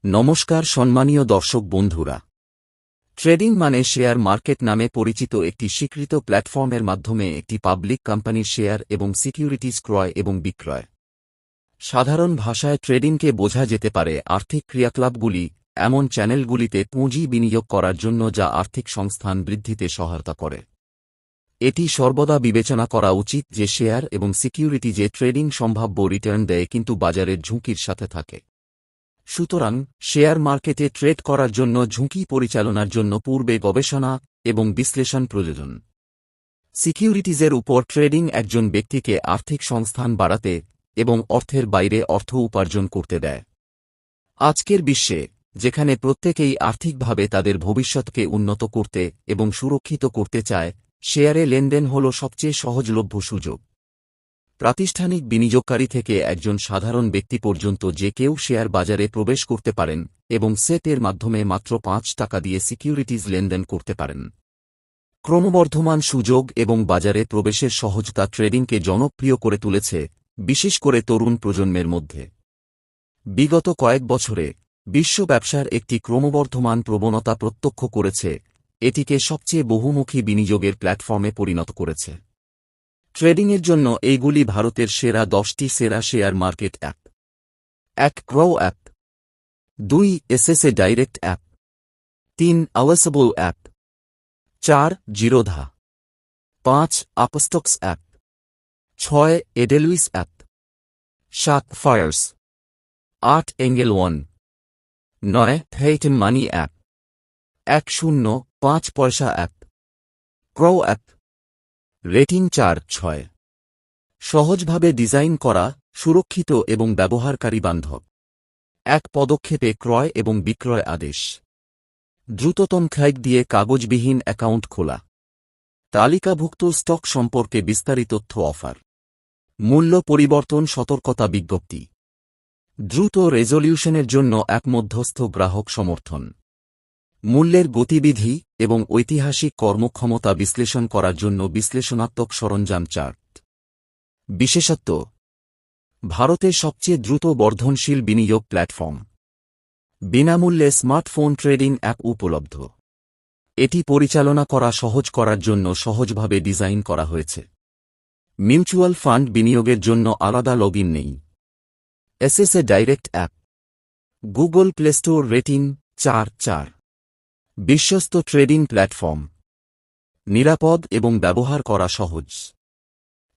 নমস্কার সম্মানীয় দর্শক বন্ধুরা। ট্রেডিং মানে শেয়ার মার্কেট নামে পরিচিত একটি স্বীকৃত প্ল্যাটফর্মের মাধ্যমে একটি পাবলিক কোম্পানির শেয়ার এবং সিকিউরিটিজ ক্রয় এবং বিক্রয়। সাধারণ ভাষায় ট্রেডিংকে বোঝা যেতে পারে আর্থিক ক্রিয়াকলাপগুলি এমন চ্যানেলগুলিতে পুঁজি বিনিয়োগ করার জন্য যা আর্থিক সংস্থান বৃদ্ধিতে সহায়তা করে। এটি সর্বদা বিবেচনা করা উচিত যে শেয়ার এবং সিকিউরিটিজে ট্রেডিং সম্ভাব্য রিটার্ন দেয় কিন্তু বাজারের ঝুঁকির সাথে থাকে। সুতরাং শেয়ার মার্কেটে ট্রেড করার জন্য ঝুঁকি পরিচালনার জন্য পূর্বে গবেষণা এবং বিশ্লেষণ প্রয়োজন। সিকিউরিটিজের উপর ট্রেডিং একজন ব্যক্তিকে আর্থিক সংস্থান বাড়াতে এবং অর্থের বাইরে অর্থ উপার্জন করতে দেয়। আজকের বিশ্বে, যেখানে প্রত্যেকেই আর্থিকভাবে তাদের ভবিষ্যৎকে উন্নত করতে এবং সুরক্ষিত করতে চায়, শেয়ারে লেনদেন হল সবচেয়ে সহজলভ্য সুযোগ। প্রাতিষ্ঠানিক বিনিয়োগকারী থেকে একজন সাধারণ ব্যক্তি পর্যন্ত যে কেউ শেয়ার বাজারে প্রবেশ করতে পারেন এবং সেটের মাধ্যমে মাত্র ৫ টাকা দিয়ে সিকিউরিটিজ লেনদেন করতে পারেন। ক্রমবর্ধমান সুযোগ এবং বাজারে প্রবেশের সহজতা ট্রেডিংকে জনপ্রিয় করে তুলেছে, বিশেষ করে তরুণ প্রজন্মের মধ্যে। বিগত কয়েক বছরে বিশ্ব ব্যবসার একটি ক্রমবর্ধমান প্রবণতা প্রত্যক্ষ করেছে, এটিকে সবচেয়ে বহুমুখী বিনিয়োগের প্ল্যাটফর্মে পরিণত করেছে। ট্রেডিংয়ের জন্য এইগুলি ভারতের সেরা 10টি সেরা share market app: ১ Groww app, ২ SSA direct app, ৩ আওয়াসেবল app, ৪ Zerodha, ৫ Upstox app, ৬ Edelweiss app, ৭ Fyers, ৮ Angel One, ৯ হেইটেন money app, ১০৫ Paisa app. Groww app rating ৪/৬। সহজভাবে ডিজাইন করা, সুরক্ষিত এবং ব্যবহারকারী বান্ধব। এক পদক্ষেপে ক্রয় এবং বিক্রয় আদেশ। দ্রুততম ক্লিক দিয়ে কাগজবিহীন অ্যাকাউন্ট খোলা। তালিকাভুক্ত স্টক সম্পর্কে বিস্তারিত তথ্য অফার। মূল্য পরিবর্তন সতর্কতা বিজ্ঞপ্তি। দ্রুত রেজলিউশনের জন্য এক মধ্যস্থ গ্রাহক সমর্থন। মূল্যের গতিবিধি এবং ঐতিহাসিক কর্মক্ষমতা বিশ্লেষণ করার জন্য বিশ্লেষণাত্মক সরঞ্জাম চার্ট। বিশেষত্ব: ভারতের সবচেয়ে দ্রুত বর্ধনশীল বিনিয়োগ প্ল্যাটফর্ম। বিনামূল্যে স্মার্টফোন ট্রেডিং অ্যাপ উপলব্ধ। এটি পরিচালনা করা সহজ করার জন্য সহজভাবে ডিজাইন করা হয়েছে। মিউচুয়াল ফান্ড বিনিয়োগের জন্য আলাদা লগইন নেই। SSA direct app. Google play store rating ৪/৪। বিশ্বস্ত ট্রেডিং প্ল্যাটফর্ম। নিরাপদ এবং ব্যবহার করা সহজ।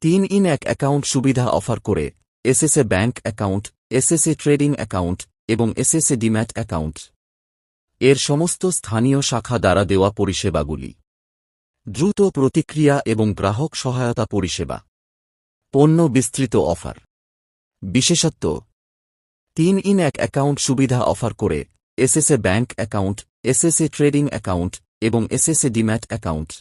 ৩-ইন-১ অ্যাকাউন্ট সুবিধা অফার করে: SSA bank account, SSA trading account এবং এসএসএ ডিম্যাট অ্যাকাউন্ট। এর সমস্ত স্থানীয় শাখা দ্বারা দেওয়া পরিষেবাগুলি। দ্রুত প্রতিক্রিয়া এবং গ্রাহক সহায়তা পরিষেবা। পণ্য বিস্তৃত অফার। বিশেষত্ব: ৩-ইন-১ অ্যাকাউন্ট সুবিধা অফার করে: SSA bank account, SSA trading account এবং এসএসএ ডিম্যাট অ্যাকাউন্ট।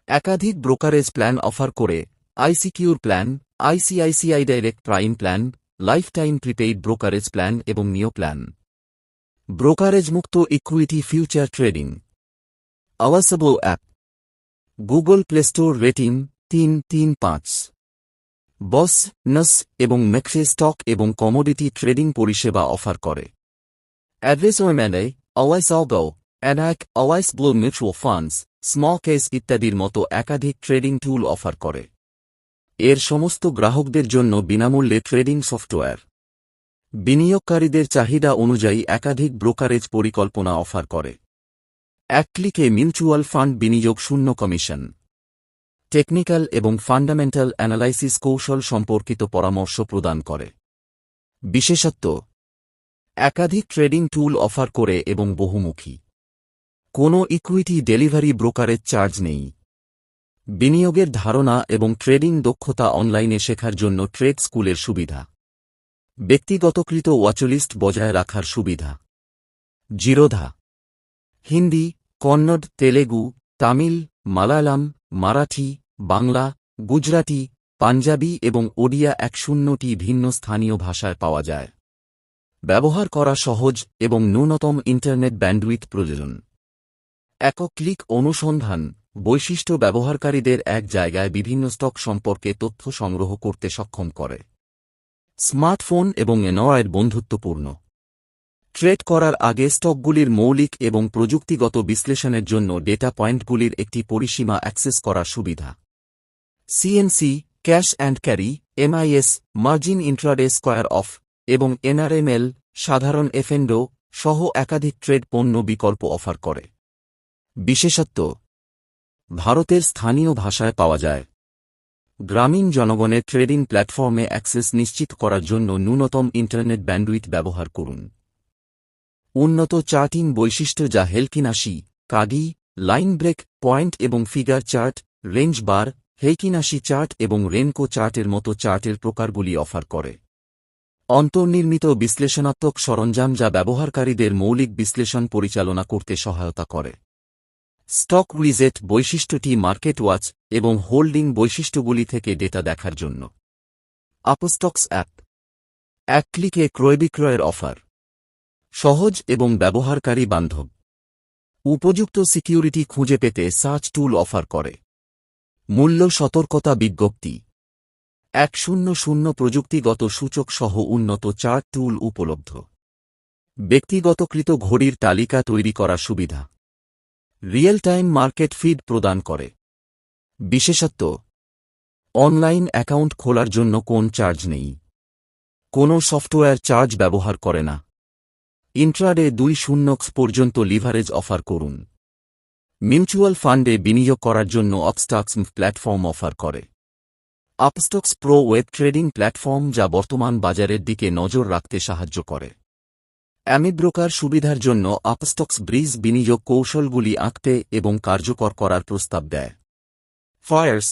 একাধিক ব্রোকারেজ প্ল্যান অফার করে: iSecure plan, ICICI direct prime plan, lifetime prepaid brokerage plan এবং নিও প্ল্যান। ব্রোকারেজ মুক্ত ইকুইটি ফিউচার ট্রেডিং। আওয়াসেবল app. Google play store rating ৩/৫। বস, নস এবং মেক্সে স্টক এবং কমোডিটি ট্রেডিং পরিষেবা অফার করে। অ্যাড্রেস ওয়েম্যানে, আওয়াইসআলগো, অ্যানাক, আওয়াইস blue mutual funds, small case ইত্যাদির মতো একাধিক ট্রেডিং টুল অফার করে। এর সমস্ত গ্রাহকদের জন্য বিনামূল্যে ট্রেডিং সফটওয়্যার। বিনিয়োগকারীদের চাহিদা অনুযায়ী একাধিক ব্রোকারেজ পরিকল্পনা অফার করে। এক ক্লিকে মিউচুয়াল ফান্ড বিনিয়োগ শূন্য কমিশন। টেকনিক্যাল এবং ফান্ডামেন্টাল অ্যানালাইসিস কৌশল সম্পর্কিত পরামর্শ প্রদান করে। বিশেষত্ব: একাধিক ট্রেডিং টুল অফার করে এবং বহুমুখী। কোনো ইকুইটি ডেলিভারি ব্রোকারেজ চার্জ নেই। বিনিয়োগের ধারণা এবং ট্রেডিং দক্ষতা অনলাইনে শেখার জন্য ট্রেড স্কুলের সুবিধা। ব্যক্তিগতকৃত ওয়াচলিস্ট বজায় রাখার সুবিধা। জিরোধা। হিন্দি, কন্নড়, তেলেগু, তামিল, মালায়ালাম, মারাঠি, বাংলা, গুজরাটি, পাঞ্জাবি এবং ওড়িয়া ১০০টি ভিন্ন স্থানীয় ভাষায় পাওয়া যায়। ব্যবহার করা সহজ এবং ন্যূনতম ইন্টারনেট ব্যান্ডউইথ প্রয়োজন। একক ক্লিক অনুসন্ধান বৈশিষ্ট্য ব্যবহারকারীদের এক জায়গায় বিভিন্ন স্টক সম্পর্কে তথ্য সংগ্রহ করতে সক্ষম করে। স্মার্টফোন এবং অ্যান্ড্রয়েড বন্ধুত্বপূর্ণ। ট্রেড করার আগে স্টকগুলির মৌলিক এবং প্রযুক্তিগত বিশ্লেষণের জন্য ডেটা পয়েন্টগুলির একটি পরিসীমা অ্যাক্সেস করার সুবিধা। CNC, cash and carry, MIS, margin intraday square of এবং এনআরএমএল সাধারণ এফএনডো সহ একাধিক ট্রেড পণ্য বিকল্প অফার করে। বিশেষত্ব: ভারতের স্থানীয় ভাষায় পাওয়া যায়। গ্রামীণ জনগণের ট্রেডিং প্ল্যাটফর্মে অ্যাক্সেস নিশ্চিত করার জন্য ন্যূনতম ইন্টারনেট ব্যান্ডউইথ ব্যবহার করুন। উন্নত চার্টিং বৈশিষ্ট্য যা হেলকিনাশি, কাগি, লাইন ব্রেক পয়েন্ট এবং ফিগার চার্ট, রেঞ্জ বার, হেইকিনাশি চার্ট এবং রেনকো চার্টের মতো চার্টের প্রকারগুলি অফার করে। অন্তর্নির্মিত বিশ্লেষণাত্মক সরঞ্জাম যা ব্যবহারকারীদের মৌলিক বিশ্লেষণ পরিচালনা করতে সহায়তা করে। স্টক উইজেট বৈশিষ্ট্যটি মার্কেট ওয়াচ এবং হোল্ডিং বৈশিষ্ট্যগুলি থেকে ডেটা দেখার জন্য। আপস্টক্স অ্যাপ, এক ক্লিকে ক্রয়বিক্রয়ের অফার। সহজ এবং ব্যবহারকারী বান্ধব। উপযুক্ত সিকিউরিটি খুঁজে পেতে সার্চ টুল অফার করে। মূল্য সতর্কতা বিজ্ঞপ্তি। 100 প্রযুক্তিগত সূচক সহ উন্নত চার্ট টুল উপলব্ধ। ব্যক্তিগতকৃত ঘড়ির তালিকা তৈরি করার সুবিধা। রিয়েল টাইম মার্কেট ফিড প্রদান করে। বিশেষত্ব: অনলাইন অ্যাকাউন্ট খোলার জন্য কোন চার্জ নেই। কোনো সফটওয়্যার চার্জ ব্যবহার করে না। ইন্ট্রাডে 20 পর্যন্ত লিভারেজ অফার করুন। মিউচুয়াল ফান্ডে বিনিয়োগ করার জন্য আপস্টক্স প্ল্যাটফর্ম অফার করে। Upstox pro web trading platform যা বর্তমান বাজারের দিকে নজর রাখতে সাহায্য করে। অ্যামিব্রোকার সুবিধার জন্য আপস্টক্স ব্রিজ বিনিয়োগ কৌশলগুলি আঁকতে এবং কার্যকর করার প্রস্তাব দেয়। ফায়ার্স,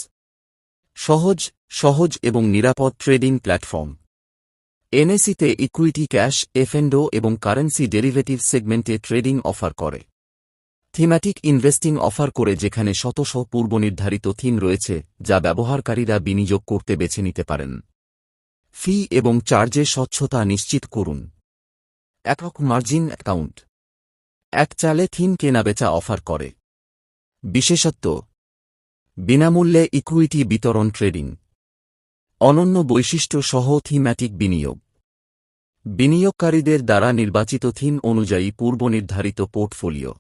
সহজ এবং নিরাপদ ট্রেডিং প্ল্যাটফর্ম। এনএসিতে ইকুইটি, ক্যাশ, এফএনডো এবং কারেন্সি ডেরিভেটিভ সেগমেন্টে ট্রেডিং অফার করে। থিম্যাটিক ইনভেস্টিং অফার করে যেখানে পূর্বনির্ধারিত থিম রয়েছে যা ব্যবহারকারীরা বিনিয়োগ করতে বেছে নিতে পারেন। ফি এবং চার্জে স্বচ্ছতা নিশ্চিত করুন। একক মার্জিন অ্যাকাউন্ট, এক চালে থিম কেনাবেচা অফার করে। বিশেষত্ব: বিনামূল্যে ইকুইটি বিতরণ, ট্রেডিং, অনন্য বৈশিষ্ট্য সহ থিম্যাটিক বিনিয়োগ। বিনিয়োগকারীদের দ্বারা নির্বাচিত থিম অনুযায়ী পূর্বনির্ধারিত পোর্টফোলিও।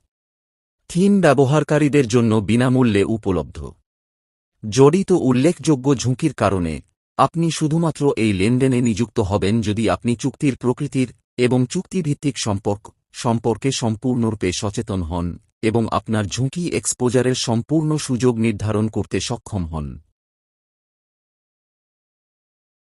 থিম ব্যবহারকারীদের জন্য বিনামূল্যে উপলব্ধ। জড়িত উল্লেখযোগ্য ঝুঁকির কারণে আপনি শুধুমাত্র এই লেনদেনে নিযুক্ত হবেন যদি আপনি চুক্তির প্রকৃতির এবং চুক্তিভিত্তিক সম্পর্কে সম্পূর্ণরূপে সচেতন হন এবং আপনার ঝুঁকি এক্সপোজারের সম্পূর্ণ সুযোগ নির্ধারণ করতে সক্ষম হন।